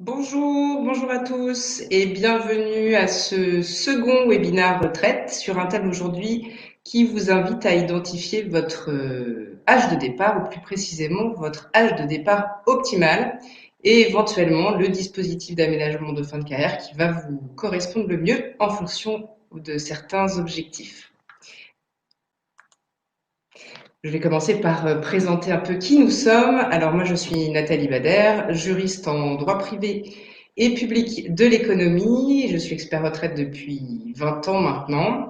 Bonjour à tous et bienvenue à ce second webinaire retraite sur un thème aujourd'hui qui vous invite à identifier votre âge de départ, ou plus précisément votre âge de départ optimal et éventuellement le dispositif d'aménagement de fin de carrière qui va vous correspondre le mieux en fonction de certains objectifs. Je vais commencer par présenter un peu qui nous sommes. Alors moi je suis Nathalie Bader, juriste en droit privé et public de l'économie. Je suis expert retraite depuis 20 ans maintenant.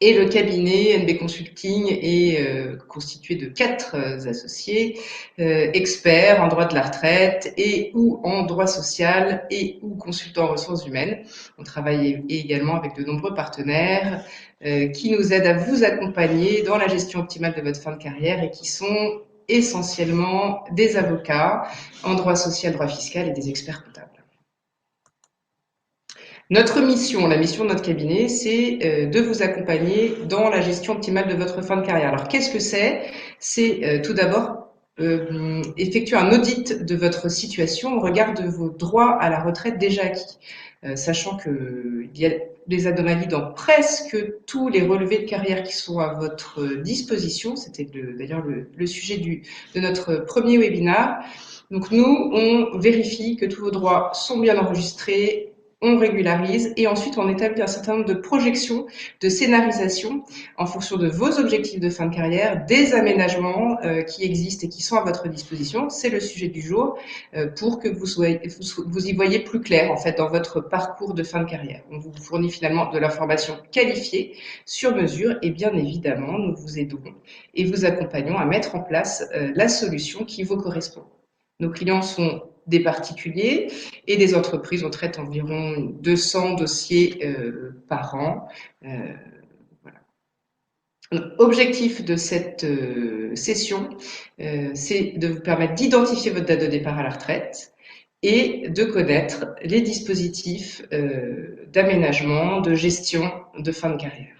Et le cabinet NB Consulting est constitué de 4 associés, experts en droit de la retraite et ou en droit social et ou consultants en ressources humaines. On travaille également avec de nombreux partenaires qui nous aident à vous accompagner dans la gestion optimale de votre fin de carrière et qui sont essentiellement des avocats en droit social, droit fiscal et des experts comptables. Notre mission, la mission de notre cabinet, c'est de vous accompagner dans la gestion optimale de votre fin de carrière. Alors, qu'est-ce que c'est? C'est tout d'abord effectuer un audit de votre situation au regard de vos droits à la retraite déjà acquis, sachant qu'il y a des anomalies dans presque tous les relevés de carrière qui sont à votre disposition. C'était d'ailleurs le sujet de notre premier webinaire. Donc nous, on vérifie que tous vos droits sont bien enregistrés, on régularise et ensuite on établit un certain nombre de projections, de scénarisation en fonction de vos objectifs de fin de carrière, des aménagements qui existent et qui sont à votre disposition. C'est le sujet du jour pour que vous y voyez plus clair en fait dans votre parcours de fin de carrière. On vous fournit finalement de l'information qualifiée sur mesure et bien évidemment nous vous aidons et vous accompagnons à mettre en place la solution qui vous correspond. Nos clients sont des particuliers et des entreprises. On traite environ 200 dossiers par an. Voilà. Objectif de cette session, c'est de vous permettre d'identifier votre date de départ à la retraite et de connaître les dispositifs d'aménagement, de gestion de fin de carrière.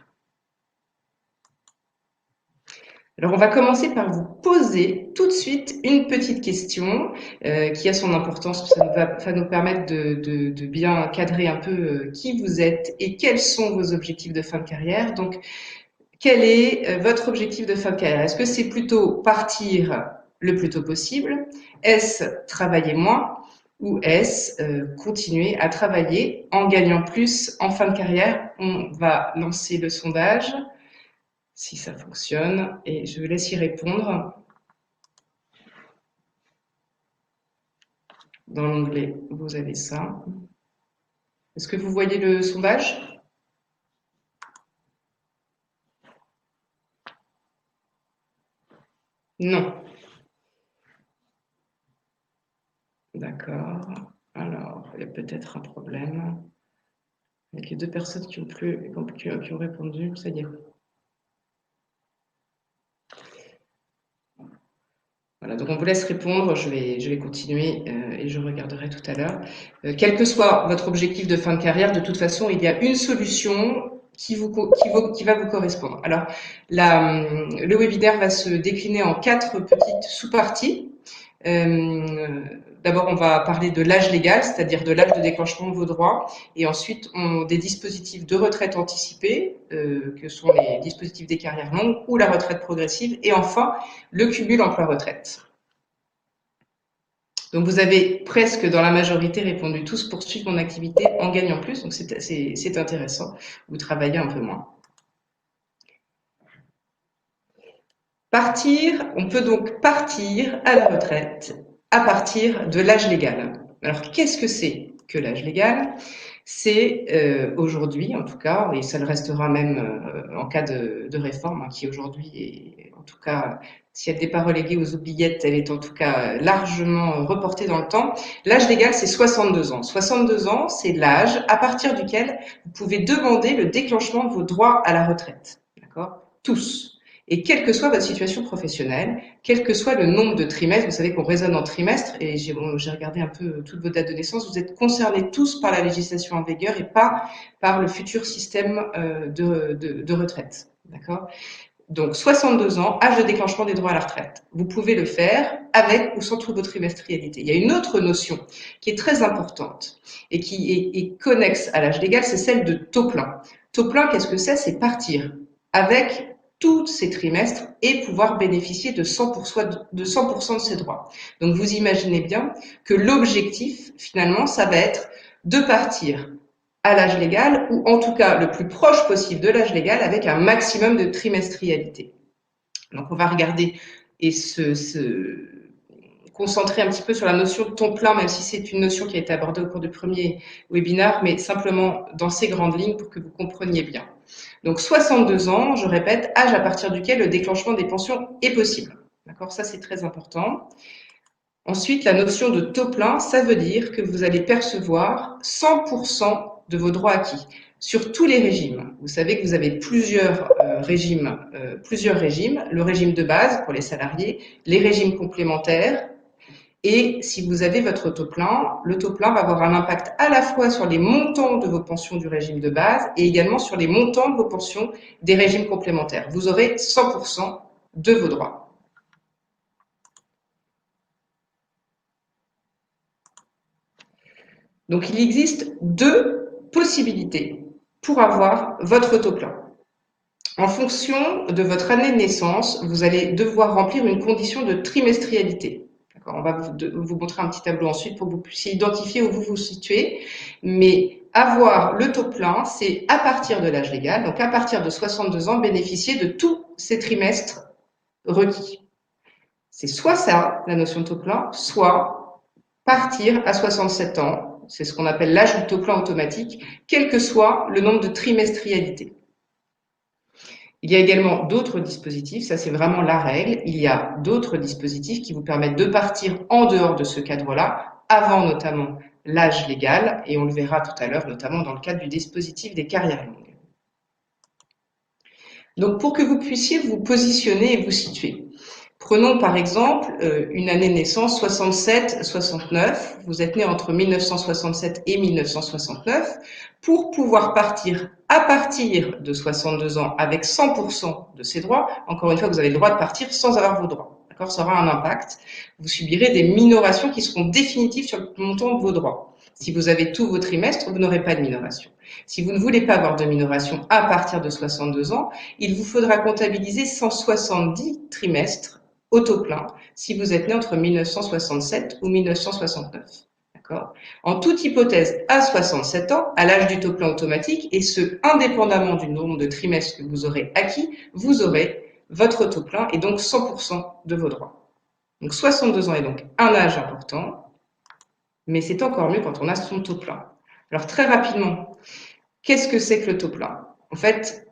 Alors, on va commencer par vous poser tout de suite une petite question qui a son importance. Ça va nous permettre de bien cadrer un peu qui vous êtes et quels sont vos objectifs de fin de carrière. Donc, quel est votre objectif de fin de carrière? Est-ce que c'est plutôt partir le plus tôt possible? Est-ce travailler moins? Ou est-ce continuer à travailler en gagnant plus en fin de carrière? On va lancer le sondage si ça fonctionne, et je vous laisse y répondre. Dans l'onglet, vous avez ça. Est-ce que vous voyez le sondage? Non. D'accord. Alors, il y a peut-être un problème avec les deux personnes qui ont répondu. Ça y est. Voilà, donc on vous laisse répondre, je vais continuer et je regarderai tout à l'heure. Quel que soit votre objectif de fin de carrière, de toute façon, il y a une solution qui va vous correspondre. Alors, le webinaire va se décliner en 4 petites sous-parties. D'abord, on va parler de l'âge légal, c'est-à-dire de l'âge de déclenchement de vos droits, et ensuite des dispositifs de retraite anticipée, que sont les dispositifs des carrières longues ou la retraite progressive, et enfin le cumul emploi-retraite. Donc vous avez presque dans la majorité répondu tous poursuivre mon activité en gagnant plus, donc c'est intéressant, vous travaillez un peu moins. On peut donc partir à la retraite à partir de l'âge légal. Alors, qu'est-ce que c'est que l'âge légal? C'est aujourd'hui, en tout cas, et ça le restera même en cas de réforme, qui aujourd'hui est, en tout cas, si elle n'est pas reléguée aux oubliettes, elle est en tout cas largement reportée dans le temps. L'âge légal, c'est 62 ans. 62 ans, c'est l'âge à partir duquel vous pouvez demander le déclenchement de vos droits à la retraite. D'accord? Tous. Et quelle que soit votre situation professionnelle, quel que soit le nombre de trimestres, vous savez qu'on raisonne en trimestres, et j'ai regardé un peu toutes vos dates de naissance, vous êtes concernés tous par la législation en vigueur et pas par le futur système de retraite. D'accord? Donc 62 ans, âge de déclenchement des droits à la retraite. Vous pouvez le faire avec ou sans turbo trimestrialité. Il y a une autre notion qui est très importante et qui est connexe à l'âge légal, c'est celle de taux plein. Taux plein, qu'est-ce que c'est? C'est partir avec tous ces trimestres et pouvoir bénéficier de 100% de ses droits. Donc vous imaginez bien que l'objectif, finalement, ça va être de partir à l'âge légal, ou en tout cas le plus proche possible de l'âge légal, avec un maximum de trimestrialité. Donc on va regarder et se concentrer un petit peu sur la notion de temps plein, même si c'est une notion qui a été abordée au cours du premier webinaire, mais simplement dans ces grandes lignes pour que vous compreniez bien. Donc 62 ans, je répète, âge à partir duquel le déclenchement des pensions est possible. D'accord, ça c'est très important. Ensuite, la notion de taux plein, ça veut dire que vous allez percevoir 100% de vos droits acquis sur tous les régimes. Vous savez que vous avez plusieurs régimes. Le régime de base pour les salariés, les régimes complémentaires. Et si vous avez votre taux plein, le taux plein va avoir un impact à la fois sur les montants de vos pensions du régime de base et également sur les montants de vos pensions des régimes complémentaires. Vous aurez 100% de vos droits. Donc, il existe deux possibilités pour avoir votre taux plein. En fonction de votre année de naissance, vous allez devoir remplir une condition de trimestrialité. On va vous montrer un petit tableau ensuite pour que vous puissiez identifier où vous vous situez. Mais avoir le taux plein, c'est à partir de l'âge légal, donc à partir de 62 ans, bénéficier de tous ces trimestres requis. C'est soit ça, la notion de taux plein, soit partir à 67 ans. C'est ce qu'on appelle l'âge du taux plein automatique, quel que soit le nombre de trimestrialité. Il y a également d'autres dispositifs, ça c'est vraiment la règle. Il y a d'autres dispositifs qui vous permettent de partir en dehors de ce cadre-là, avant notamment l'âge légal, et on le verra tout à l'heure, notamment dans le cadre du dispositif des carrières longues. Donc pour que vous puissiez vous positionner et vous situer, prenons par exemple une année de naissance 67-69, vous êtes né entre 1967 et 1969, pour pouvoir partir à partir de 62 ans avec 100% de ses droits. Encore une fois, vous avez le droit de partir sans avoir vos droits. D'accord, ça aura un impact. Vous subirez des minorations qui seront définitives sur le montant de vos droits. Si vous avez tous vos trimestres, vous n'aurez pas de minoration. Si vous ne voulez pas avoir de minoration à partir de 62 ans, il vous faudra comptabiliser 170 trimestres au taux plein si vous êtes né entre 1967 ou 1969. D'accord ? En toute hypothèse, à 67 ans, à l'âge du taux plein automatique, et ce, indépendamment du nombre de trimestres que vous aurez acquis, vous aurez votre taux plein et donc 100% de vos droits. Donc 62 ans est donc un âge important, mais c'est encore mieux quand on a son taux plein. Alors très rapidement, qu'est-ce que c'est que le taux plein? En fait,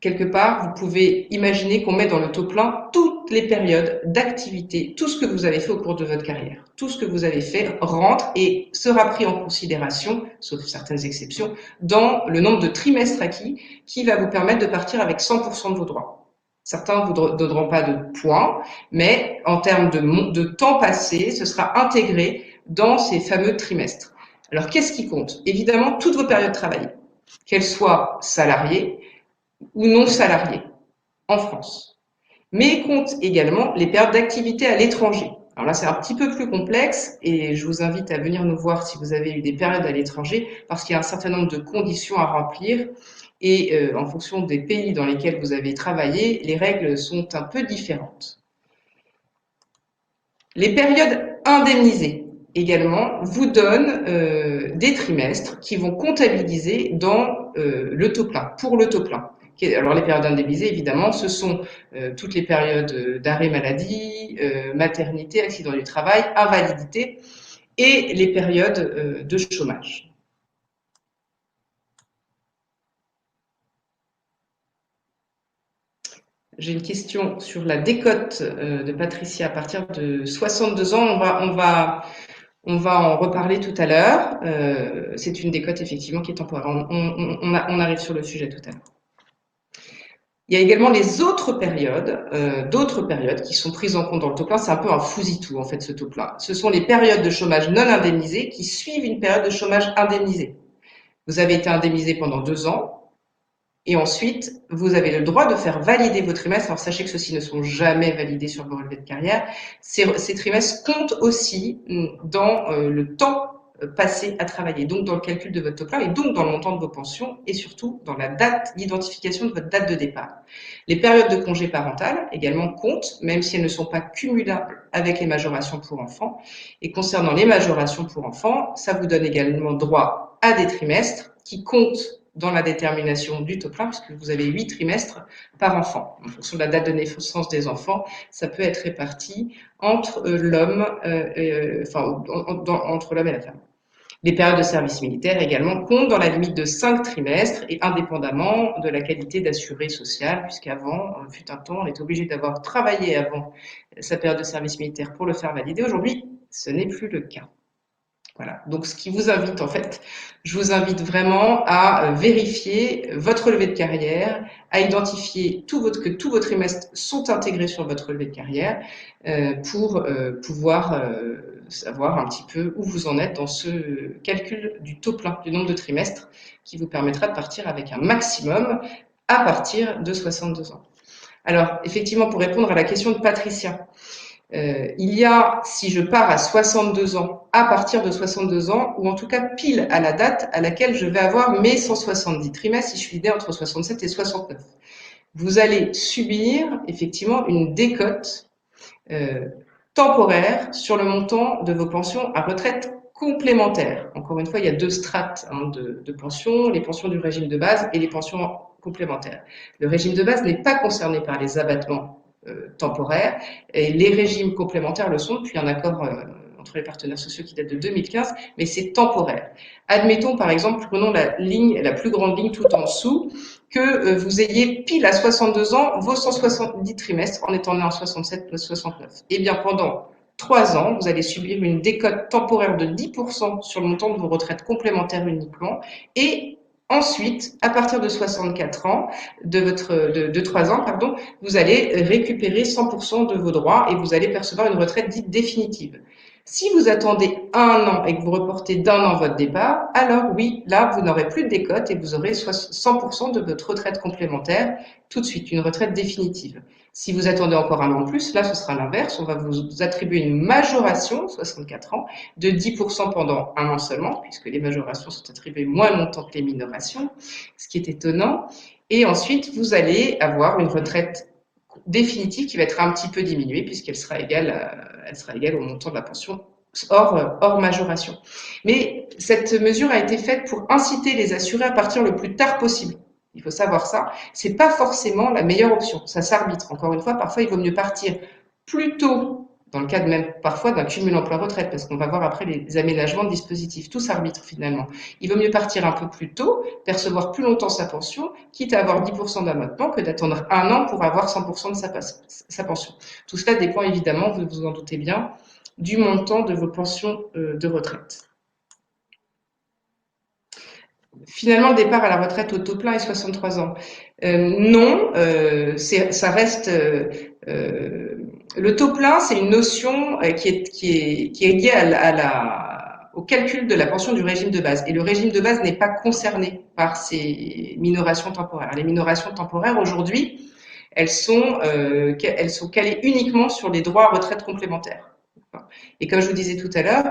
quelque part, vous pouvez imaginer qu'on met dans le taux plein toutes les périodes d'activité, tout ce que vous avez fait au cours de votre carrière. Tout ce que vous avez fait rentre et sera pris en considération, sauf certaines exceptions, dans le nombre de trimestres acquis qui va vous permettre de partir avec 100% de vos droits. Certains ne vous donneront pas de points, mais en termes de temps passé, ce sera intégré dans ces fameux trimestres. Alors, qu'est-ce qui compte? Évidemment, toutes vos périodes de travail, qu'elles soient salariées ou non salariés en France. Mais compte également les périodes d'activité à l'étranger. Alors là, c'est un petit peu plus complexe et je vous invite à venir nous voir si vous avez eu des périodes à l'étranger parce qu'il y a un certain nombre de conditions à remplir et en fonction des pays dans lesquels vous avez travaillé, les règles sont un peu différentes. Les périodes indemnisées également vous donnent des trimestres qui vont comptabiliser dans le taux plein, pour le taux plein. Alors les périodes indemnisées, évidemment, ce sont toutes les périodes d'arrêt maladie, maternité, accident du travail, invalidité et les périodes de chômage. J'ai une question sur la décote de Patricia à partir de 62 ans. On va en reparler tout à l'heure. C'est une décote effectivement qui est temporaire. On arrive sur le sujet tout à l'heure. Il y a également les autres périodes, d'autres périodes qui sont prises en compte dans le taux plein. C'est un peu un fousitou en fait ce taux plein. Ce sont les périodes de chômage non indemnisées qui suivent une période de chômage indemnisée. Vous avez été indemnisé pendant 2 ans. Et ensuite, vous avez le droit de faire valider vos trimestres. Alors sachez que ceux-ci ne sont jamais validés sur vos relevés de carrière. Ces trimestres comptent aussi dans le temps passé à travailler, donc dans le calcul de votre taux plein et donc dans le montant de vos pensions et surtout dans la date d'identification de votre date de départ. Les périodes de congé parental également comptent, même si elles ne sont pas cumulables avec les majorations pour enfants. Et concernant les majorations pour enfants, ça vous donne également droit à des trimestres qui comptent dans la détermination du taux plein, puisque vous avez 8 trimestres par enfant. En fonction de la date de naissance des enfants, ça peut être réparti entre l'homme, entre l'homme et la femme. Les périodes de service militaire également comptent dans la limite de 5 trimestres et indépendamment de la qualité d'assuré social, puisqu'avant, fut un temps, on était obligé d'avoir travaillé avant sa période de service militaire pour le faire valider. Aujourd'hui, ce n'est plus le cas. Voilà. Donc, ce qui vous invite, en fait, je vous invite vraiment à vérifier votre relevé de carrière, à identifier que tous vos trimestres sont intégrés sur votre relevé de carrière pour pouvoir savoir un petit peu où vous en êtes dans ce calcul du taux plein, du nombre de trimestres, qui vous permettra de partir avec un maximum à partir de 62 ans. Alors, effectivement, pour répondre à la question de Patricia, il y a, si je pars à 62 ans, à partir de 62 ans, ou en tout cas pile à la date à laquelle je vais avoir mes 170 trimestres, si je suis né entre 67 et 69, vous allez subir effectivement une décote temporaire sur le montant de vos pensions à retraite complémentaires. Encore une fois, il y a deux strates de pensions, les pensions du régime de base et les pensions complémentaires. Le régime de base n'est pas concerné par les abattements temporaires et les régimes complémentaires le sont depuis un accord entre les partenaires sociaux qui date de 2015, mais c'est temporaire. Admettons par exemple, prenons la plus grande ligne tout en dessous, que vous ayez pile à 62 ans vos 170 trimestres en étant né en 67 ou 69. Eh bien, pendant 3 ans, vous allez subir une décote temporaire de 10% sur le montant de vos retraites complémentaires uniquement. Et ensuite, à partir de 64 ans, de 3 ans, pardon, vous allez récupérer 100% de vos droits et vous allez percevoir une retraite dite définitive. Si vous attendez 1 an et que vous reportez d'1 an votre départ, alors oui, là, vous n'aurez plus de décote et vous aurez 100% de votre retraite complémentaire tout de suite, une retraite définitive. Si vous attendez encore 1 an de plus, là, ce sera l'inverse. On va vous attribuer une majoration, 64 ans, de 10% pendant 1 an seulement, puisque les majorations sont attribuées moins longtemps que les minorations, ce qui est étonnant. Et ensuite, vous allez avoir une retraite définitive qui va être un petit peu diminuée puisqu'elle sera égale au montant de la pension hors majoration. Mais cette mesure a été faite pour inciter les assurés à partir le plus tard possible. Il faut savoir ça. C'est pas forcément la meilleure option. Ça s'arbitre. Encore une fois, parfois il vaut mieux partir plus tôt, dans le cadre même parfois d'un cumul emploi-retraite, parce qu'on va voir après les aménagements de dispositifs. Tout s'arbitre finalement. Il vaut mieux partir un peu plus tôt, percevoir plus longtemps sa pension, quitte à avoir 10% d'abattement que d'attendre 1 an pour avoir 100% de sa pension. Tout cela dépend évidemment, vous vous en doutez bien, du montant de vos pensions de retraite. Finalement, le départ à la retraite au taux plein est 63 ans. Non, ça reste... le taux plein, c'est une notion qui est liée au calcul de la pension du régime de base. Et le régime de base n'est pas concerné par ces minorations temporaires. Les minorations temporaires, aujourd'hui, elles sont calées uniquement sur les droits à retraite complémentaire. Et comme je vous disais tout à l'heure,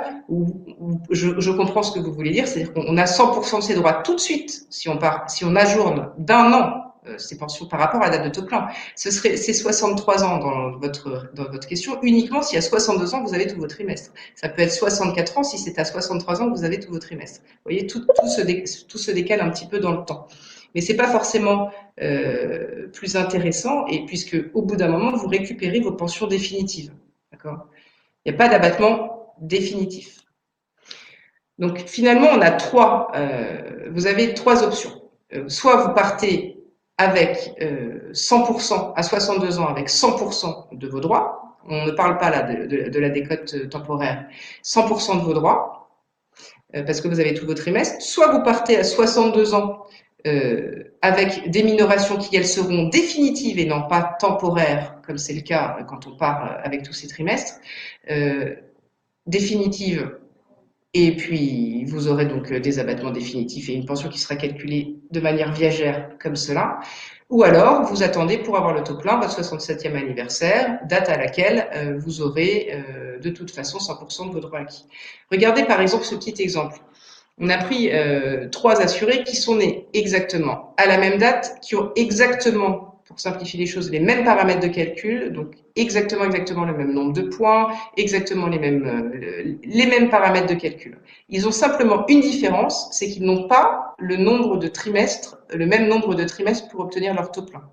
je comprends ce que vous voulez dire, c'est-à-dire qu'on a 100% de ses droits tout de suite si on ajourne d'1 an ces pensions par rapport à la date de taux plein. C'est 63 ans dans votre question, uniquement si à 62 ans vous avez tous vos trimestres. Ça peut être 64 ans si c'est à 63 ans que vous avez tous vos trimestres. Vous voyez, tout se décale un petit peu dans le temps. Mais c'est pas forcément plus intéressant, et puisque au bout d'un moment vous récupérez vos pensions définitives. D'accord ? Il n'y a pas d'abattement définitif. Donc finalement, vous avez 3 options. Soit vous partez avec 100% à 62 ans avec 100% de vos droits. On ne parle pas là de la décote temporaire. 100% de vos droits, parce que vous avez tous vos trimestres. Soit vous partez à 62 ans avec des minorations qui, elles, seront définitives et non pas temporaires, comme c'est le cas quand on part avec tous ces trimestres. Définitive Et puis, vous aurez donc des abattements définitifs et une pension qui sera calculée de manière viagère comme cela. Ou alors, vous attendez pour avoir le taux plein, votre 67e anniversaire, date à laquelle vous aurez de toute façon 100% de vos droits acquis. Regardez par exemple ce petit exemple. On a pris 3 assurés qui sont nés exactement à la même date, qui ont exactement, pour simplifier les choses, les mêmes paramètres de calcul, donc exactement le même nombre de points, exactement les mêmes paramètres de calcul. Ils ont simplement une différence, c'est qu'ils n'ont pas le nombre de trimestres, le même nombre de trimestres pour obtenir leur taux plein.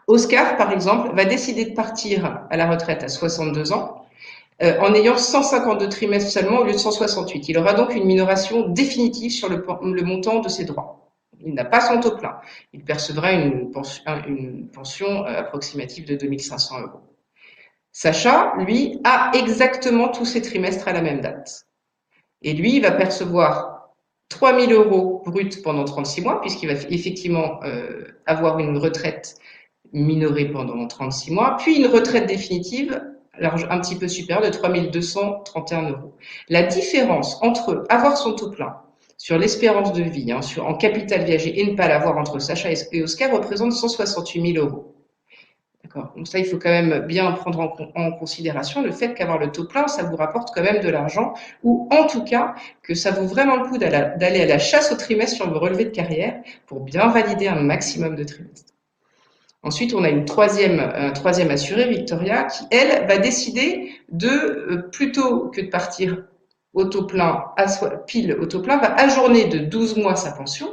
Oscar, par exemple, va décider de partir à la retraite à 62 ans, en ayant 152 trimestres seulement au lieu de 168. Il aura donc une minoration définitive sur le montant de ses droits. Il n'a pas son taux plein. Il percevra une pension approximative de 2 500 €. Sacha, lui, a exactement tous ses trimestres à la même date. Et lui, il va percevoir 3 000 € bruts pendant 36 mois, puisqu'il va effectivement avoir une retraite minorée pendant 36 mois, puis une retraite définitive un petit peu supérieure de 3 231 €. La différence entre avoir son taux plein sur l'espérance de vie, en capital viager, et ne pas l'avoir entre Sacha et Oscar représente 168 000 €. D'accord. Donc ça, il faut quand même bien prendre en considération le fait qu'avoir le taux plein, ça vous rapporte quand même de l'argent, ou en tout cas que ça vaut vraiment le coup d'aller à la chasse au trimestre sur vos relevés de carrière pour bien valider un maximum de trimestres. Ensuite, on a un troisième assuré, Victoria, qui, elle, va décider de, plutôt que de partir au taux plein, pile au taux plein, va ajourner de 12 mois sa pension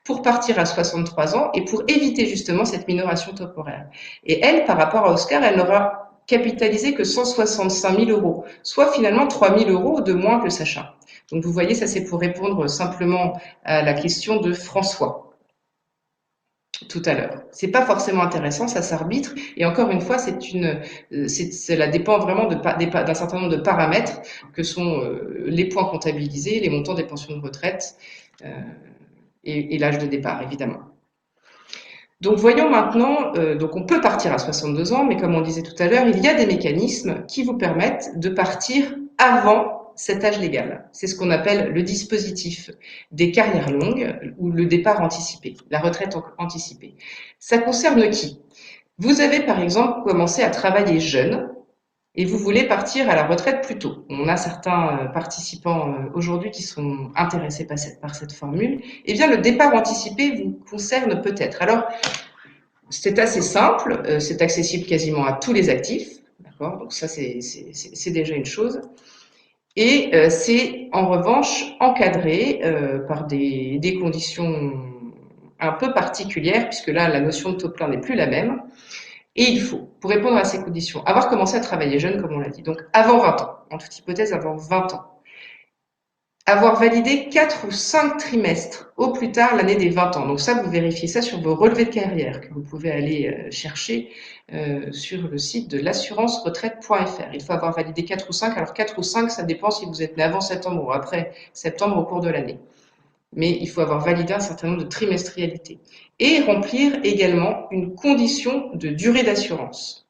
pour partir à 63 ans et pour éviter justement cette minoration temporaire. Et elle, par rapport à Oscar, elle n'aura capitalisé que 165 000 €, soit finalement 3 000 € de moins que Sacha. Donc vous voyez, ça c'est pour répondre simplement à la question de François tout à l'heure. C'est pas forcément intéressant, ça s'arbitre. Et encore une fois, cela dépend vraiment d'un certain nombre de paramètres que sont les points comptabilisés, les montants des pensions de retraite euh, et l'âge de départ, évidemment. Donc voyons maintenant, donc on peut partir à 62 ans, mais comme on disait tout à l'heure, il y a des mécanismes qui vous permettent de partir avant cet âge légal. C'est ce qu'on appelle le dispositif des carrières longues ou le départ anticipé, la retraite anticipée. Ça concerne qui? Vous avez par exemple commencé à travailler jeune et vous voulez partir à la retraite plus tôt. On a certains participants aujourd'hui qui sont intéressés par cette formule. Eh bien, le départ anticipé vous concerne peut-être. Alors, c'est assez simple, c'est accessible quasiment à tous les actifs, d'accord? Donc ça, c'est déjà une chose. Et c'est en revanche encadré par des conditions un peu particulières, puisque là, la notion de taux plein n'est plus la même. Et il faut, pour répondre à ces conditions, avoir commencé à travailler jeune, comme on l'a dit, donc avant 20 ans, en toute hypothèse avant 20 ans. Avoir validé 4 ou 5 trimestres au plus tard l'année des 20 ans. Donc ça, vous vérifiez ça sur vos relevés de carrière que vous pouvez aller chercher sur le site de l'assurance-retraite.fr. Il faut avoir validé 4 ou 5. Alors 4 ou 5, ça dépend si vous êtes né avant septembre ou après septembre au cours de l'année. Mais il faut avoir validé un certain nombre de trimestrialités. Et remplir également une condition de durée d'assurance.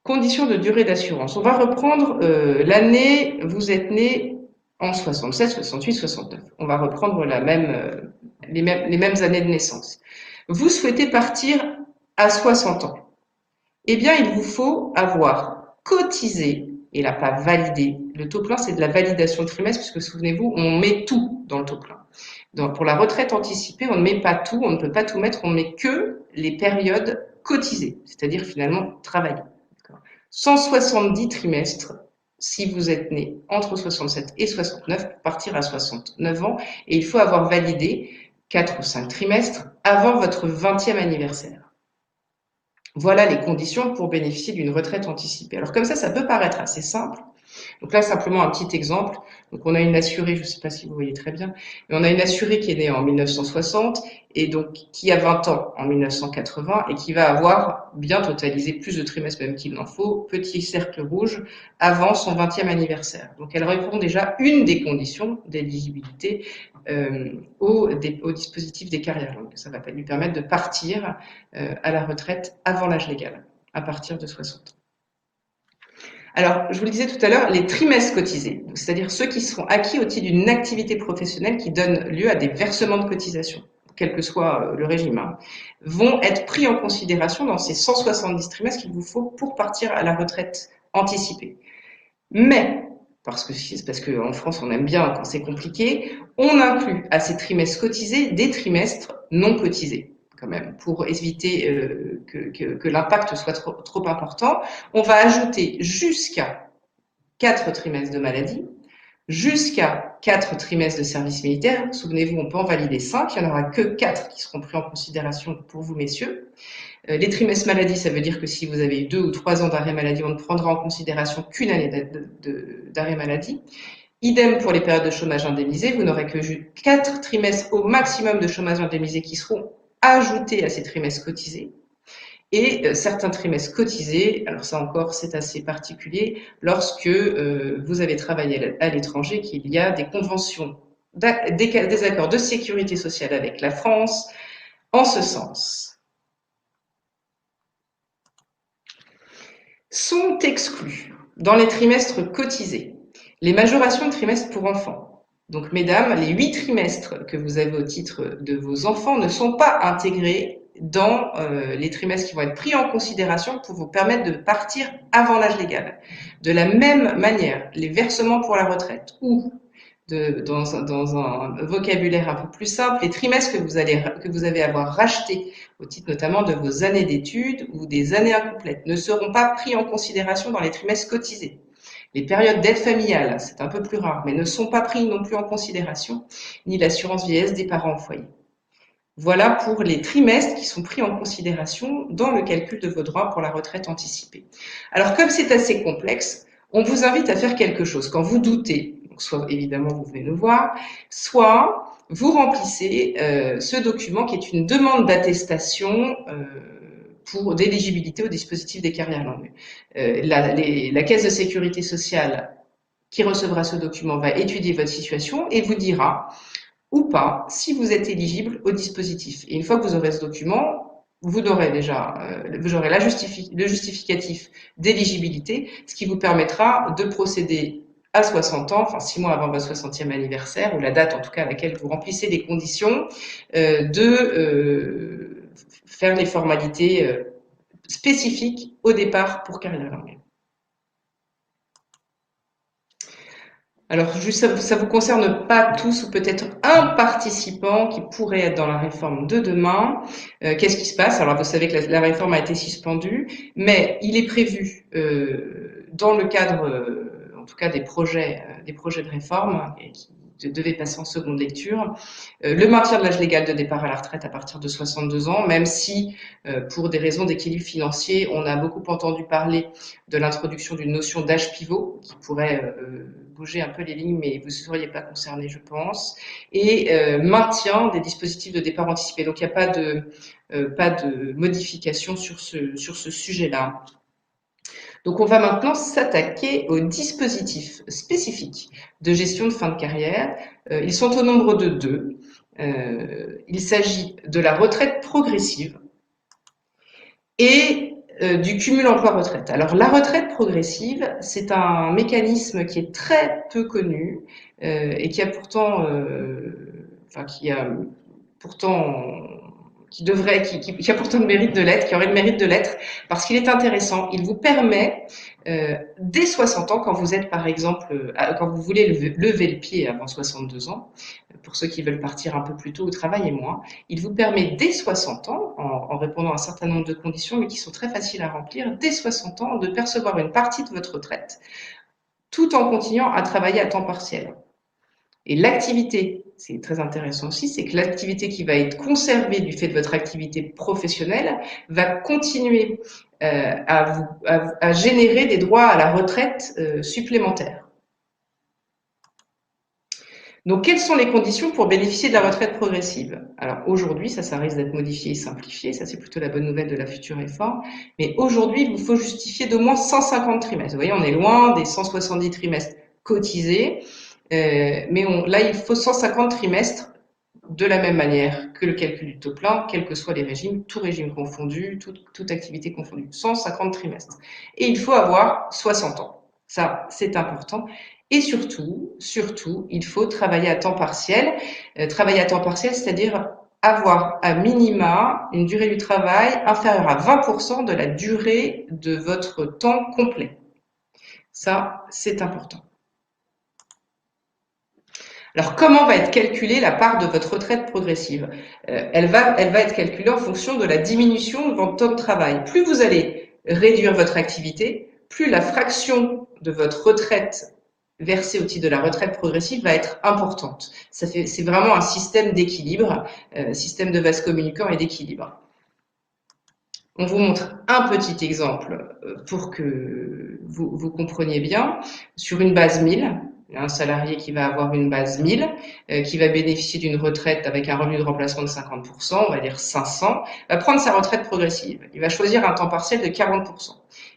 Conditions de durée d'assurance. On va reprendre l'année, vous êtes né en 67, 68, 69. On va reprendre les mêmes années de naissance. Vous souhaitez partir à 60 ans. Eh bien, il vous faut avoir cotisé et là pas validé. Le taux plein, c'est de la validation de trimestre, puisque souvenez-vous, on met tout dans le taux plein. Donc, pour la retraite anticipée, on ne met pas tout, on ne peut pas tout mettre, on met que les périodes cotisées, c'est-à-dire finalement travaillées. 170 trimestres si vous êtes né entre 67 et 69 pour partir à 69 ans et il faut avoir validé 4 ou 5 trimestres avant votre 20e anniversaire. Voilà les conditions pour bénéficier d'une retraite anticipée. Alors comme ça peut paraître assez simple. Donc là, simplement un petit exemple. Donc on a une assurée, je ne sais pas si vous voyez très bien, mais on a une assurée qui est née en 1960 et donc qui a 20 ans en 1980 et qui va avoir bien totalisé plus de trimestres même qu'il n'en faut, petit cercle rouge, avant son 20e anniversaire. Donc elle répond déjà une des conditions d'éligibilité au dispositif des carrières longues. Ça va lui permettre de partir à la retraite avant l'âge légal, à partir de 60 ans. Alors, je vous le disais tout à l'heure, les trimestres cotisés, c'est-à-dire ceux qui seront acquis au titre d'une activité professionnelle qui donne lieu à des versements de cotisation, quel que soit le régime, hein, vont être pris en considération dans ces 170 trimestres qu'il vous faut pour partir à la retraite anticipée. Mais, parce qu'en France, on aime bien quand c'est compliqué, on inclut à ces trimestres cotisés des trimestres non cotisés quand même, pour éviter que l'impact soit trop important. On va ajouter jusqu'à 4 trimestres de maladie, jusqu'à 4 trimestres de service militaire. Souvenez-vous, on peut en valider 5, il n'y en aura que 4 qui seront pris en considération pour vous, messieurs. Les trimestres maladie, ça veut dire que si vous avez eu 2 ou 3 ans d'arrêt maladie, on ne prendra en considération qu'une année d'arrêt maladie. Idem pour les périodes de chômage indemnisé, vous n'aurez que 4 trimestres au maximum de chômage indemnisé qui seront ajoutés à ces trimestres cotisés. Et certains trimestres cotisés, alors ça encore c'est assez particulier, lorsque vous avez travaillé à l'étranger, qu'il y a des conventions, des accords de sécurité sociale avec la France en ce sens. Sont exclus dans les trimestres cotisés les majorations de trimestres pour enfants. Donc mesdames, les 8 trimestres que vous avez au titre de vos enfants ne sont pas intégrés dans les trimestres qui vont être pris en considération pour vous permettre de partir avant l'âge légal. De la même manière, les versements pour la retraite ou dans un vocabulaire un peu plus simple, les trimestres que vous allez avoir rachetés au titre notamment de vos années d'études ou des années incomplètes ne seront pas pris en considération dans les trimestres cotisés. Les périodes d'aide familiale, c'est un peu plus rare, mais ne sont pas pris non plus en considération, ni l'assurance vieillesse des parents au foyer. Voilà pour les trimestres qui sont pris en considération dans le calcul de vos droits pour la retraite anticipée. Alors, comme c'est assez complexe, on vous invite à faire quelque chose. Quand vous doutez, donc soit évidemment vous venez nous voir, soit vous remplissez ce document qui est une demande d'attestation pour d'éligibilité au dispositif des carrières longues. La Caisse de sécurité sociale qui recevra ce document va étudier votre situation et vous dira ou pas si vous êtes éligible au dispositif. Et une fois que vous aurez ce document, vous aurez déjà vous aurez le justificatif d'éligibilité, ce qui vous permettra de procéder à 60 ans, enfin 6 mois avant votre 60e anniversaire, ou la date en tout cas à laquelle vous remplissez les conditions, de faire les formalités spécifiques au départ pour carrière longue. Alors, juste, ça vous concerne pas tous ou peut-être un participant qui pourrait être dans la réforme de demain. Qu'est-ce qui se passe? Alors, vous savez que la réforme a été suspendue, mais il est prévu dans le cadre, en tout cas, des projets de réforme qui devaient passer en seconde lecture, le maintien de l'âge légal de départ à la retraite à partir de 62 ans, même si, pour des raisons d'équilibre financier, on a beaucoup entendu parler de l'introduction d'une notion d'âge pivot qui pourrait bouger un peu les lignes, mais vous ne seriez pas concerné, je pense, et maintien des dispositifs de départ anticipé. Donc, il n'y a pas de modification sur ce sujet-là. Donc, on va maintenant s'attaquer aux dispositifs spécifiques de gestion de fin de carrière. Ils sont au nombre de 2. Il s'agit de la retraite progressive et du cumul emploi-retraite. Alors, la retraite progressive, c'est un mécanisme qui est très peu connu et qui a pourtant, qui a pourtant le mérite de l'être, qui aurait le mérite de l'être, parce qu'il est intéressant. Il vous permet, dès 60 ans, quand vous êtes, par exemple, quand vous voulez lever le pied avant 62 ans, pour ceux qui veulent partir un peu plus tôt ou travailler moins, il vous permet dès 60 ans, en répondant à un certain nombre de conditions, mais qui sont très faciles à remplir, dès 60 ans, de percevoir une partie de votre retraite, tout en continuant à travailler à temps partiel. Et l'activité, c'est très intéressant aussi, c'est que l'activité qui va être conservée du fait de votre activité professionnelle va continuer à générer des droits à la retraite supplémentaires. Donc, quelles sont les conditions pour bénéficier de la retraite progressive? Alors, aujourd'hui, ça risque d'être modifié et simplifié, ça c'est plutôt la bonne nouvelle de la future réforme, mais aujourd'hui, il vous faut justifier d'au moins 150 trimestres. Vous voyez, on est loin des 170 trimestres cotisés, mais là, il faut 150 trimestres de la même manière que le calcul du taux plein, quels que soient les régimes, tout régime confondu, toute activité confondue, 150 trimestres. Et il faut avoir 60 ans. Ça, c'est important. Et surtout, il faut travailler à temps partiel. Travailler à temps partiel, c'est-à-dire avoir à minima une durée du travail inférieure à 20% de la durée de votre temps complet. Ça, c'est important. Alors, comment va être calculée la part de votre retraite progressive? Elle va être calculée en fonction de la diminution de votre temps de travail. Plus vous allez réduire votre activité, plus la fraction de votre retraite versée au titre de la retraite progressive va être importante. C'est vraiment un système d'équilibre, système de vase communicant et d'équilibre. On vous montre un petit exemple pour que vous compreniez bien. Sur une base 1000, un salarié qui va avoir une base 1000, qui va bénéficier d'une retraite avec un revenu de remplacement de 50%, on va dire 500, va prendre sa retraite progressive. Il va choisir un temps partiel de 40%.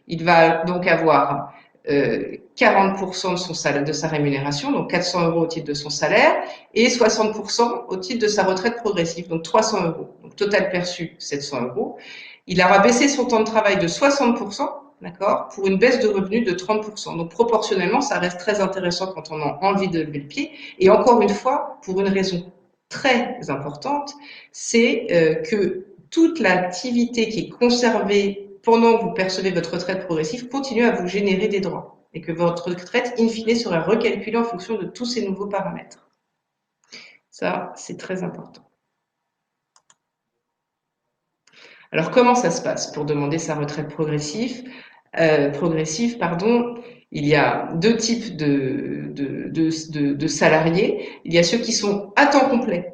Il va donc avoir 40% de sa rémunération, donc 400 € au titre de son salaire, et 60% au titre de sa retraite progressive, donc 300 €. Donc total perçu 700 €. Il aura baissé son temps de travail de 60%, d'accord, pour une baisse de revenus de 30%. Donc proportionnellement, ça reste très intéressant quand on a envie de lever le pied. Et encore une fois, pour une raison très importante, c'est que toute l'activité qui est conservée pendant que vous percevez votre retraite progressive continue à vous générer des droits et que votre retraite, in fine, sera recalculée en fonction de tous ces nouveaux paramètres. Ça, c'est très important. Alors, comment ça se passe pour demander sa retraite progressive, il y a deux types de salariés. Il y a ceux qui sont à temps complet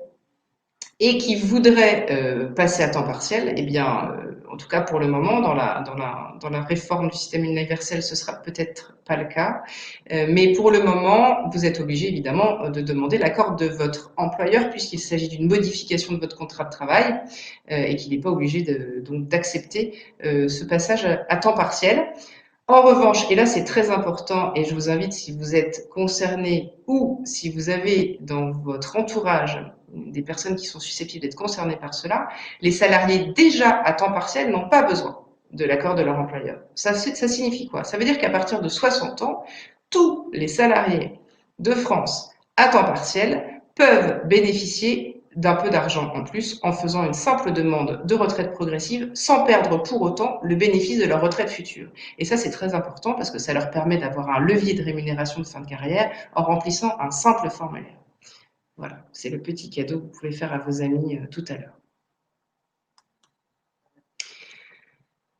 et qui voudraient passer à temps partiel. Eh bien, en tout cas pour le moment, dans la réforme du système universel, ce sera peut-être pas le cas. Mais pour le moment, vous êtes obligé évidemment de demander l'accord de votre employeur puisqu'il s'agit d'une modification de votre contrat de travail et qu'il n'est pas obligé donc d'accepter ce passage à temps partiel. En revanche, et là c'est très important, et je vous invite, si vous êtes concerné ou si vous avez dans votre entourage des personnes qui sont susceptibles d'être concernées par cela, les salariés déjà à temps partiel n'ont pas besoin de l'accord de leur employeur. Ça signifie quoi? Ça veut dire qu'à partir de 60 ans, tous les salariés de France à temps partiel peuvent bénéficier d'un peu d'argent en plus en faisant une simple demande de retraite progressive sans perdre pour autant le bénéfice de leur retraite future. Et ça, c'est très important parce que ça leur permet d'avoir un levier de rémunération de fin de carrière en remplissant un simple formulaire. Voilà, c'est le petit cadeau que vous pouvez faire à vos amis tout à l'heure.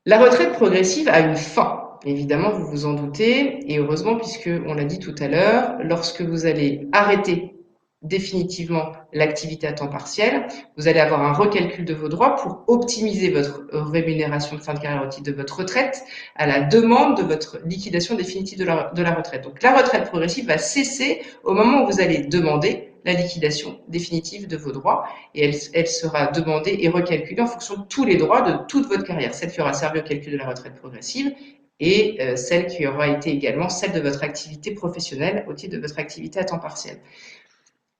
La retraite progressive a une fin. Évidemment, vous vous en doutez, et heureusement, puisque on l'a dit tout à l'heure, lorsque vous allez arrêter définitivement l'activité à temps partiel, vous allez avoir un recalcul de vos droits pour optimiser votre rémunération de fin de carrière au titre de votre retraite à la demande de votre liquidation définitive de la retraite. Donc la retraite progressive va cesser au moment où vous allez demander la liquidation définitive de vos droits et elle sera demandée et recalculée en fonction de tous les droits de toute votre carrière, celle qui aura servi au calcul de la retraite progressive et celle qui aura été également celle de votre activité professionnelle au titre de votre activité à temps partiel.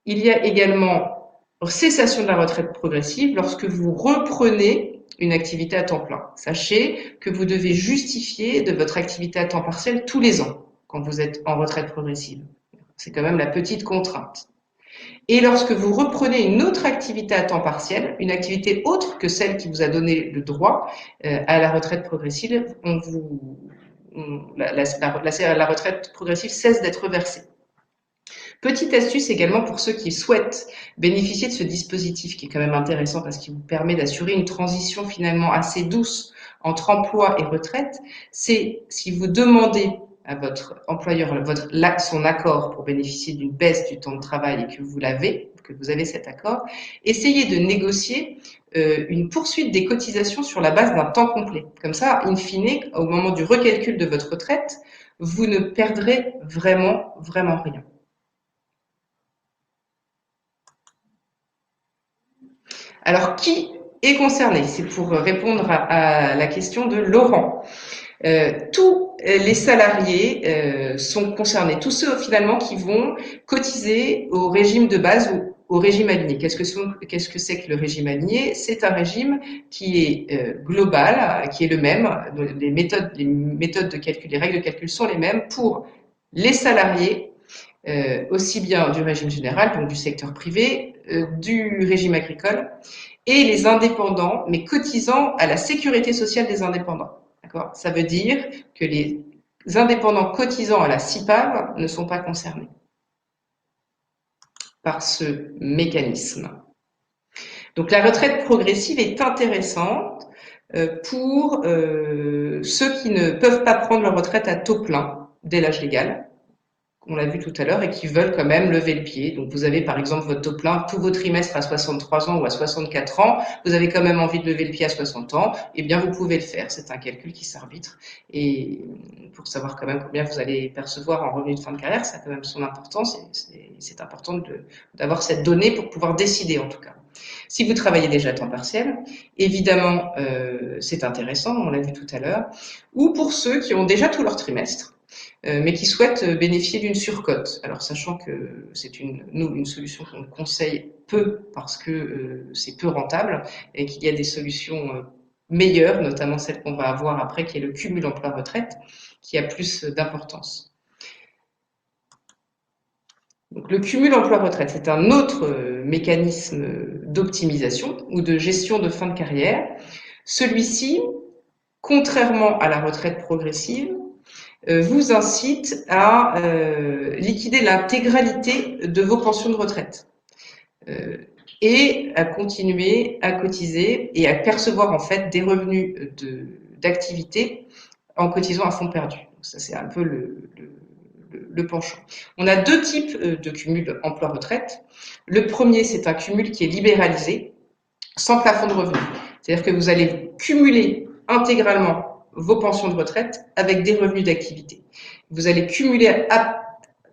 Il y a également cessation de la retraite progressive lorsque vous reprenez une activité à temps plein. Sachez que vous devez justifier de votre activité à temps partiel tous les ans quand vous êtes en retraite progressive. C'est quand même la petite contrainte. Et lorsque vous reprenez une autre activité à temps partiel, une activité autre que celle qui vous a donné le droit à la retraite progressive, la retraite progressive cesse d'être versée. Petite astuce également pour ceux qui souhaitent bénéficier de ce dispositif qui est quand même intéressant parce qu'il vous permet d'assurer une transition finalement assez douce entre emploi et retraite, c'est si vous demandez à votre employeur son accord pour bénéficier d'une baisse du temps de travail et que vous avez cet accord, essayez de négocier une poursuite des cotisations sur la base d'un temps complet. Comme ça, in fine, au moment du recalcul de votre retraite, vous ne perdrez vraiment rien. Alors, qui est concerné? C'est pour répondre à la question de Laurent. Tous les salariés sont concernés, tous ceux finalement qui vont cotiser au régime de base ou au régime aligné. Qu'est-ce que c'est que le régime aligné? C'est un régime qui est global, qui est le même. Les méthodes de calcul, les règles de calcul sont les mêmes pour les salariés, aussi bien du régime général, donc du secteur privé, du régime agricole, et les indépendants, mais cotisant à la sécurité sociale des indépendants. D'accord ? Ça veut dire que les indépendants cotisant à la CIPAV ne sont pas concernés par ce mécanisme. Donc la retraite progressive est intéressante pour ceux qui ne peuvent pas prendre leur retraite à taux plein dès l'âge légal, on l'a vu tout à l'heure, et qui veulent quand même lever le pied. Donc vous avez par exemple votre taux plein tous vos trimestres à 63 ans ou à 64 ans, vous avez quand même envie de lever le pied à 60 ans, eh bien vous pouvez le faire. C'est un calcul qui s'arbitre. Et pour savoir quand même combien vous allez percevoir en revenu de fin de carrière, ça a quand même son importance. C'est important d'avoir cette donnée pour pouvoir décider en tout cas. Si vous travaillez déjà à temps partiel, évidemment, c'est intéressant, on l'a vu tout à l'heure, ou pour ceux qui ont déjà tout leur trimestre, mais qui souhaitent bénéficier d'une surcote. Alors, sachant que c'est une solution qu'on conseille peu parce que c'est peu rentable et qu'il y a des solutions meilleures, notamment celle qu'on va avoir après, qui est le cumul emploi-retraite, qui a plus d'importance. Donc, le cumul emploi-retraite, c'est un autre mécanisme d'optimisation ou de gestion de fin de carrière. Celui-ci, contrairement à la retraite progressive, vous incite à liquider l'intégralité de vos pensions de retraite et à continuer à cotiser et à percevoir en fait des revenus d'activité en cotisant à fonds perdu. Donc ça, c'est un peu le penchant. On a deux types de cumul emploi-retraite. Le premier, c'est un cumul qui est libéralisé, sans plafond de revenus. C'est-à-dire que vous allez cumuler intégralement vos pensions de retraite avec des revenus d'activité. Vous allez cumuler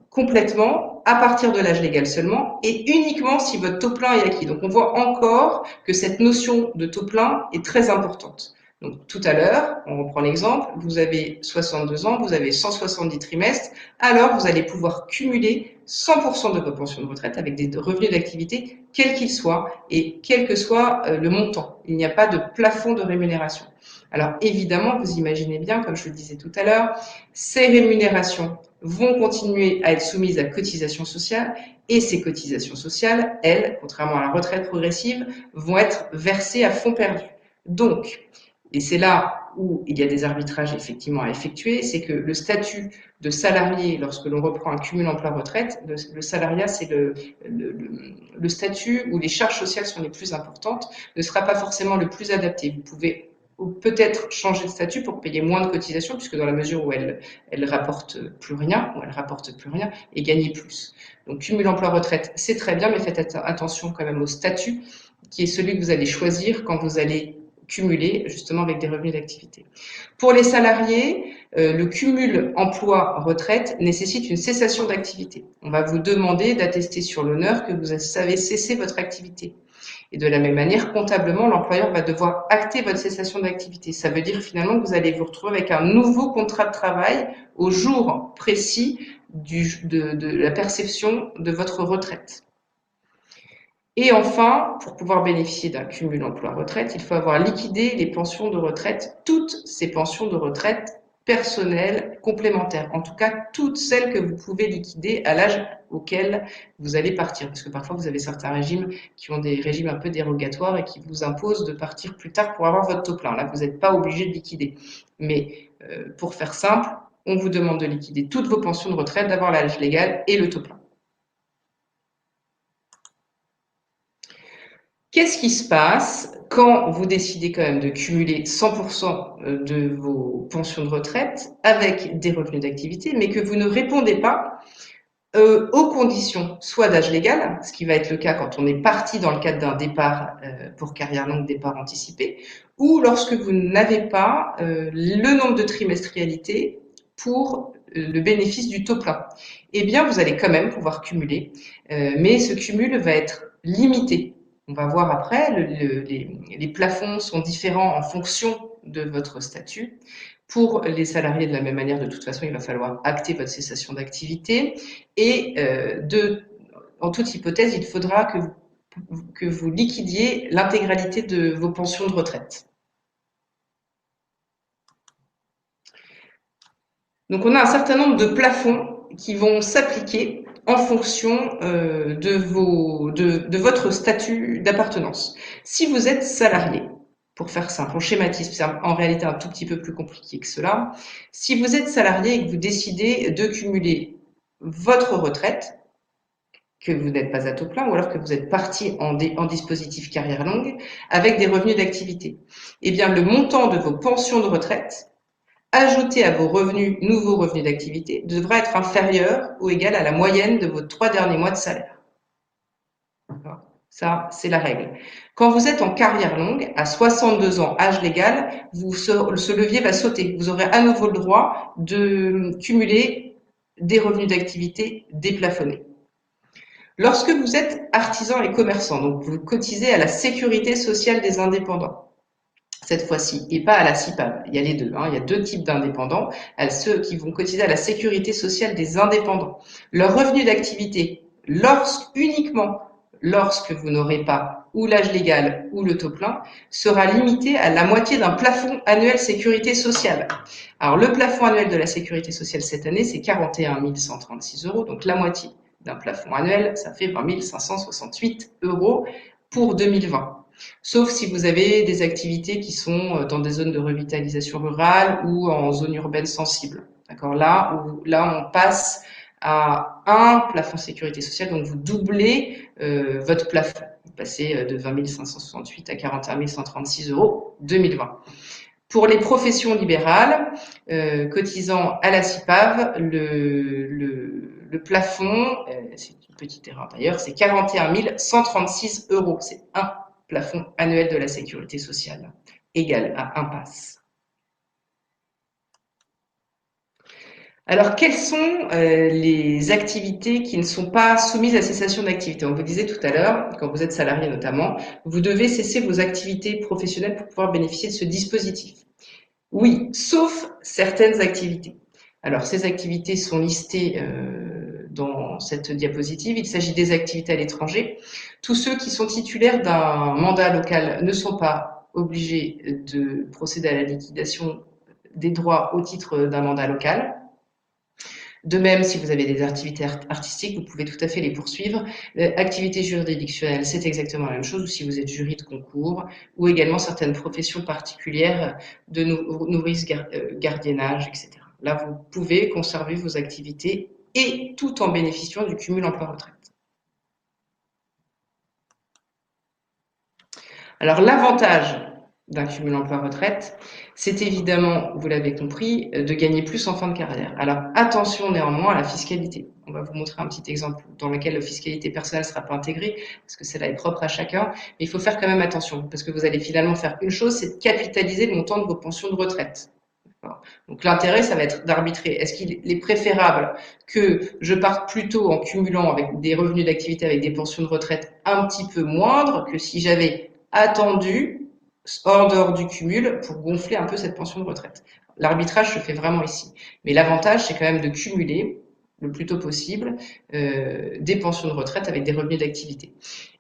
complètement à partir de l'âge légal seulement et uniquement si votre taux plein est acquis. Donc on voit encore que cette notion de taux plein est très importante. Donc tout à l'heure, on reprend l'exemple, vous avez 62 ans, vous avez 170 trimestres, alors vous allez pouvoir cumuler 100% de vos pensions de retraite avec des revenus d'activité, quels qu'ils soient et quel que soit le montant. Il n'y a pas de plafond de rémunération. Alors évidemment, vous imaginez bien, comme je le disais tout à l'heure, ces rémunérations vont continuer à être soumises à cotisations sociales et ces cotisations sociales, elles, contrairement à la retraite progressive, vont être versées à fonds perdu. Donc, et c'est là où il y a des arbitrages effectivement à effectuer, c'est que le statut de salarié, lorsque l'on reprend un cumul emploi-retraite, le salariat, c'est le statut où les charges sociales sont les plus importantes, ne sera pas forcément le plus adapté. Vous pouvez peut-être changer de statut pour payer moins de cotisations, puisque dans la mesure où elle rapporte plus rien, et gagner plus. Donc cumul emploi-retraite, c'est très bien, mais faites attention quand même au statut, qui est celui que vous allez choisir quand vous allez cumuler justement avec des revenus d'activité. Pour les salariés, le cumul emploi-retraite nécessite une cessation d'activité. On va vous demander d'attester sur l'honneur que vous savez cesser votre activité. Et de la même manière, comptablement, l'employeur va devoir acter votre cessation d'activité. Ça veut dire finalement que vous allez vous retrouver avec un nouveau contrat de travail au jour précis de la perception de votre retraite. Et enfin, pour pouvoir bénéficier d'un cumul emploi-retraite, il faut avoir liquidé les pensions de retraite, toutes ces pensions de retraite personnelles complémentaires. En tout cas, toutes celles que vous pouvez liquider à l'âge auquel vous allez partir. Parce que parfois, vous avez certains régimes qui ont des régimes un peu dérogatoires et qui vous imposent de partir plus tard pour avoir votre taux plein. Là, vous n'êtes pas obligé de liquider. Mais pour faire simple, on vous demande de liquider toutes vos pensions de retraite, d'avoir l'âge légal et le taux plein. Qu'est-ce qui se passe quand vous décidez quand même de cumuler 100% de vos pensions de retraite avec des revenus d'activité, mais que vous ne répondez pas aux conditions, soit d'âge légal, ce qui va être le cas quand on est parti dans le cadre d'un départ pour carrière longue, départ anticipé, ou lorsque vous n'avez pas le nombre de trimestrialité pour le bénéfice du taux plein. Eh bien, vous allez quand même pouvoir cumuler, mais ce cumul va être limité. On va voir après, les plafonds sont différents en fonction de votre statut. Pour les salariés, de la même manière, de toute façon, il va falloir acter votre cessation d'activité. Et en toute hypothèse, il faudra que vous liquidiez l'intégralité de vos pensions de retraite. Donc, on a un certain nombre de plafonds qui vont s'appliquer en fonction de votre statut d'appartenance. Si vous êtes salarié, pour faire simple, on schématise, c'est en réalité un tout petit peu plus compliqué que cela. Si vous êtes salarié et que vous décidez de cumuler votre retraite, que vous n'êtes pas à taux plein ou alors que vous êtes parti en dispositif carrière longue avec des revenus d'activité, eh bien le montant de vos pensions de retraite ajouté à vos revenus, nouveaux revenus d'activité, devra être inférieur ou égal à la moyenne de vos 3 derniers mois de salaire. Ça, c'est la règle. Quand vous êtes en carrière longue, à 62 ans, âge légal, ce levier va sauter. Vous aurez à nouveau le droit de cumuler des revenus d'activité déplafonnés. Lorsque vous êtes artisan et commerçant, donc vous cotisez à la sécurité sociale des indépendants, cette fois-ci, et pas à la CIPAV. Il y a les deux. Il y a deux types d'indépendants. Ceux qui vont cotiser à la sécurité sociale des indépendants. Leur revenu d'activité, uniquement lorsque vous n'aurez pas ou l'âge légal ou le taux plein, sera limité à la moitié d'un plafond annuel sécurité sociale. Alors, le plafond annuel de la sécurité sociale cette année, c'est 41 136 €, donc la moitié d'un plafond annuel, ça fait 20 568 € pour 2020. Sauf si vous avez des activités qui sont dans des zones de revitalisation rurale ou en zone urbaine sensible. D'accord, là, on passe à un plafond sécurité sociale, donc vous doublez votre plafond. Vous passez de 20 568 à 41 136 € 2020. Pour les professions libérales, cotisant à la CIPAV, le plafond, c'est une petite erreur d'ailleurs, c'est 41 136 €. C'est un plafond annuel de la sécurité sociale, égal à un pass. Alors, quelles sont les activités qui ne sont pas soumises à cessation d'activité? On vous disait tout à l'heure, quand vous êtes salarié notamment, vous devez cesser vos activités professionnelles pour pouvoir bénéficier de ce dispositif. Oui, sauf certaines activités. Alors, ces activités sont listées dans cette diapositive. Il s'agit des activités à l'étranger. Tous ceux qui sont titulaires d'un mandat local ne sont pas obligés de procéder à la liquidation des droits au titre d'un mandat local. De même, si vous avez des activités artistiques, vous pouvez tout à fait les poursuivre. Activités juridictionnelles, c'est exactement la même chose, ou si vous êtes jury de concours, ou également certaines professions particulières de nourrice, gardiennage, etc. Là, vous pouvez conserver vos activités et tout en bénéficiant du cumul emploi-retraite. Alors, l'avantage d'un cumul emploi-retraite, c'est évidemment, vous l'avez compris, de gagner plus en fin de carrière. Alors, attention néanmoins à la fiscalité. On va vous montrer un petit exemple dans lequel la fiscalité personnelle ne sera pas intégrée, parce que celle-là est propre à chacun, mais il faut faire quand même attention, parce que vous allez finalement faire une chose, c'est de capitaliser le montant de vos pensions de retraite. Donc l'intérêt, ça va être d'arbitrer. Est-ce qu'il est préférable que je parte plutôt en cumulant avec des revenus d'activité avec des pensions de retraite un petit peu moindres que si j'avais attendu hors dehors du cumul pour gonfler un peu cette pension de retraite? L'arbitrage se fait vraiment ici. Mais l'avantage, c'est quand même de cumuler le plus tôt possible des pensions de retraite avec des revenus d'activité.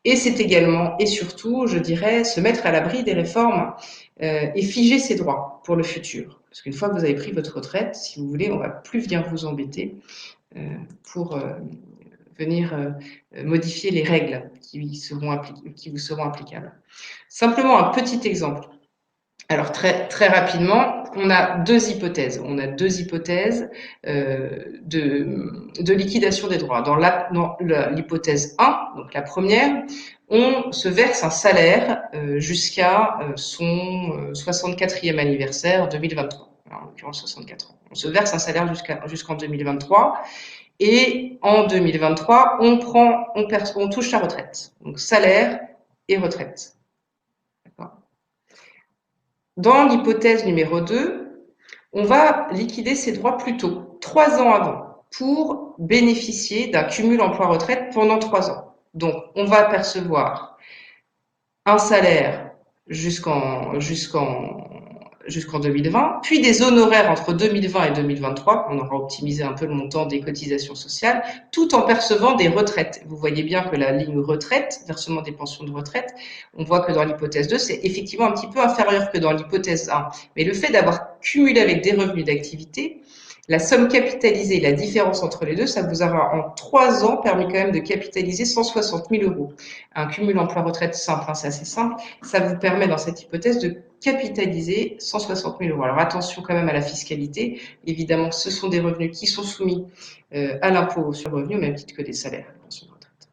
Et c'est également et surtout, je dirais, se mettre à l'abri des réformes et figer ses droits pour le futur. Parce qu'une fois que vous avez pris votre retraite, si vous voulez, on ne va plus venir vous embêter pour venir modifier les règles qui vous seront applicables. Simplement un petit exemple. Alors très rapidement, on a deux hypothèses. On a deux hypothèses de liquidation des droits. Dans l'hypothèse 1, donc la première, on se verse un salaire jusqu'à son 64e anniversaire 2023. Alors, en l'occurrence 64 ans. On se verse un salaire jusqu'en 2023 et en 2023, on touche sa retraite. Donc salaire et retraite. Dans l'hypothèse numéro 2, on va liquider ses droits plus tôt, 3 ans avant, pour bénéficier d'un cumul emploi-retraite pendant 3 ans. Donc, on va percevoir un salaire jusqu'en 2020, puis des honoraires entre 2020 et 2023, on aura optimisé un peu le montant des cotisations sociales, tout en percevant des retraites. Vous voyez bien que la ligne retraite, versement des pensions de retraite, on voit que dans l'hypothèse 2, c'est effectivement un petit peu inférieur que dans l'hypothèse 1. Mais le fait d'avoir cumulé avec des revenus d'activité La somme capitalisée, la différence entre les deux, ça vous aura en 3 ans permis quand même de capitaliser 160 000 euros. Un cumul emploi-retraite simple, hein, c'est assez simple, ça vous permet dans cette hypothèse de capitaliser 160 000 euros. Alors attention quand même à la fiscalité. Évidemment, ce sont des revenus qui sont soumis à l'impôt sur le revenu, au même titre que des salaires à la pension de retraite.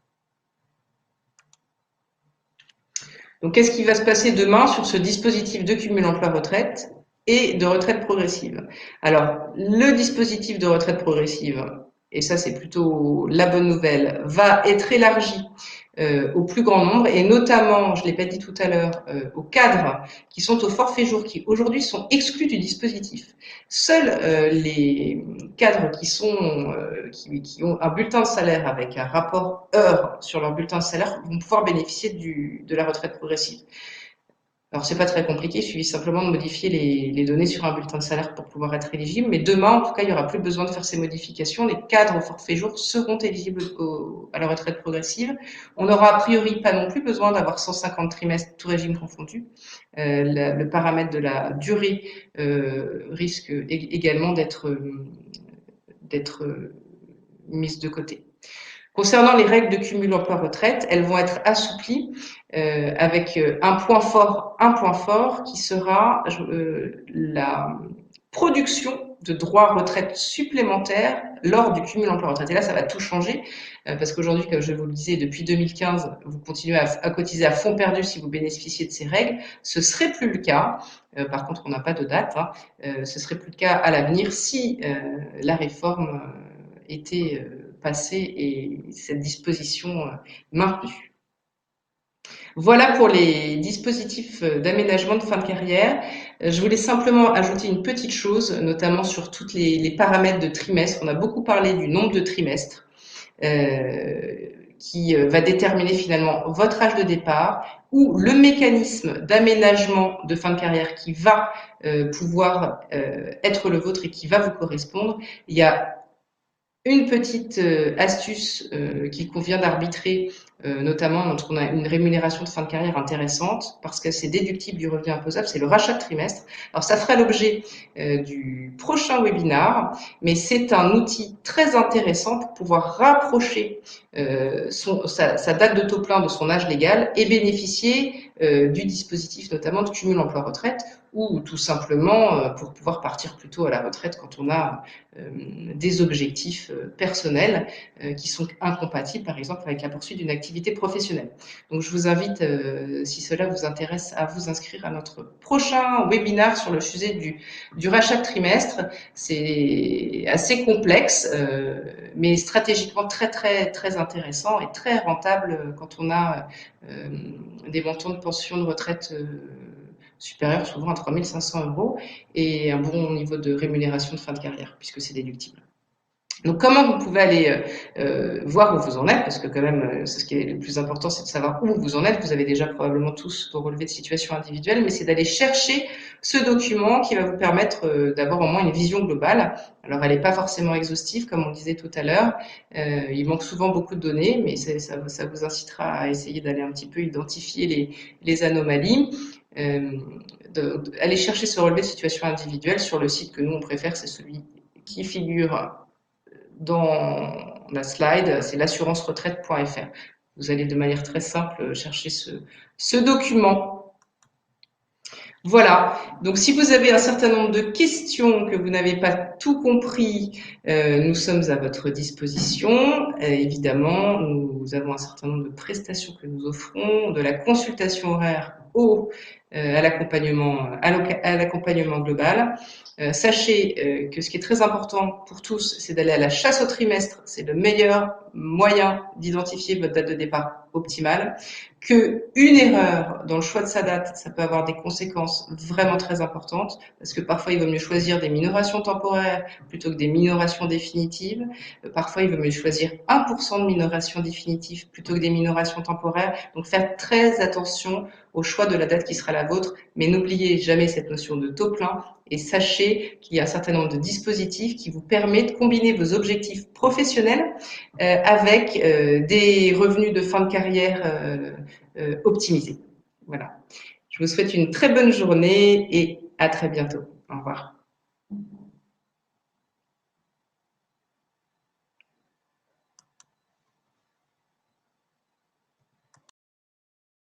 Donc, qu'est-ce qui va se passer demain sur ce dispositif de cumul emploi-retraite et de retraite progressive? Alors, le dispositif de retraite progressive, et ça c'est plutôt la bonne nouvelle, va être élargi au plus grand nombre et notamment, je ne l'ai pas dit tout à l'heure, aux cadres qui sont au forfait jour, qui aujourd'hui sont exclus du dispositif. Seuls les cadres qui ont un bulletin de salaire avec un rapport heure sur leur bulletin de salaire vont pouvoir bénéficier de la retraite progressive. Alors, c'est pas très compliqué, il suffit simplement de modifier les données sur un bulletin de salaire pour pouvoir être éligible. Mais demain, en tout cas, il n'y aura plus besoin de faire ces modifications. Les cadres au forfait jour seront éligibles à la retraite progressive. On n'aura a priori pas non plus besoin d'avoir 150 trimestres, tout régime confondu. Le paramètre de la durée risque également d'être mise de côté. Concernant les règles de cumul emploi-retraite, elles vont être assouplies avec un point fort qui sera la production de droits retraite supplémentaires lors du cumul emploi-retraite. Et là, ça va tout changer parce qu'aujourd'hui, comme je vous le disais, depuis 2015, vous continuez à cotiser à fond perdu si vous bénéficiez de ces règles. Ce serait plus le cas. Par contre, on n'a pas de date. Ce serait plus le cas à l'avenir si la réforme était passée et cette disposition maintenue. Voilà pour les dispositifs d'aménagement de fin de carrière. Je voulais simplement ajouter une petite chose, notamment sur tous les paramètres de trimestre. On a beaucoup parlé du nombre de trimestres qui va déterminer finalement votre âge de départ ou le mécanisme d'aménagement de fin de carrière qui va pouvoir être le vôtre et qui va vous correspondre. Il y a une petite astuce qu'il convient d'arbitrer, notamment lorsqu'on a une rémunération de fin de carrière intéressante, parce que c'est déductible du revenu imposable, c'est le rachat de trimestre. Alors ça fera l'objet du prochain webinar, mais c'est un outil très intéressant pour pouvoir rapprocher sa date de taux plein de son âge légal et bénéficier du dispositif notamment de cumul emploi-retraite ou tout simplement pour pouvoir partir plus tôt à la retraite quand on a des objectifs personnels qui sont incompatibles par exemple avec la poursuite d'une activité professionnelle. Donc je vous invite, si cela vous intéresse, à vous inscrire à notre prochain webinaire sur le sujet du rachat de trimestre. C'est assez complexe, mais stratégiquement très très très intéressant et très rentable quand on a des montants de pension de retraite supérieur souvent à 3 500 euros et un bon niveau de rémunération de fin de carrière puisque c'est déductible. Donc comment vous pouvez aller voir où vous en êtes, parce que quand même, c'est ce qui est le plus important, c'est de savoir où vous en êtes. Vous avez déjà probablement tous vos relevés de situation individuelle, mais c'est d'aller chercher ce document qui va vous permettre d'avoir au moins une vision globale. Alors elle n'est pas forcément exhaustive, comme on disait tout à l'heure. Il manque souvent beaucoup de données, mais ça vous incitera à essayer d'aller un petit peu identifier les anomalies. Aller chercher ce relevé de situation individuelle sur le site que nous on préfère, c'est celui qui figure dans la slide, c'est l'assurance-retraite.fr. Vous allez de manière très simple chercher ce document. Voilà, donc si vous avez un certain nombre de questions, que vous n'avez pas tout compris, nous sommes à votre disposition. Évidemment, nous avons un certain nombre de prestations que nous offrons, de la consultation horaire à l'accompagnement global. Sachez que ce qui est très important pour tous, c'est d'aller à la chasse au trimestre. C'est le meilleur moyen d'identifier votre date de départ optimale. Que une erreur dans le choix de sa date, ça peut avoir des conséquences vraiment très importantes, parce que parfois il vaut mieux choisir des minorations temporaires plutôt que des minorations définitives. Parfois il vaut mieux choisir 1% de minoration définitive plutôt que des minorations temporaires. Donc faire très attention au choix de la date qui sera la vôtre, mais n'oubliez jamais cette notion de taux plein et sachez qu'il y a un certain nombre de dispositifs qui vous permettent de combiner vos objectifs professionnels avec des revenus de fin de carrière optimisés. Voilà. Je vous souhaite une très bonne journée et à très bientôt. Au revoir.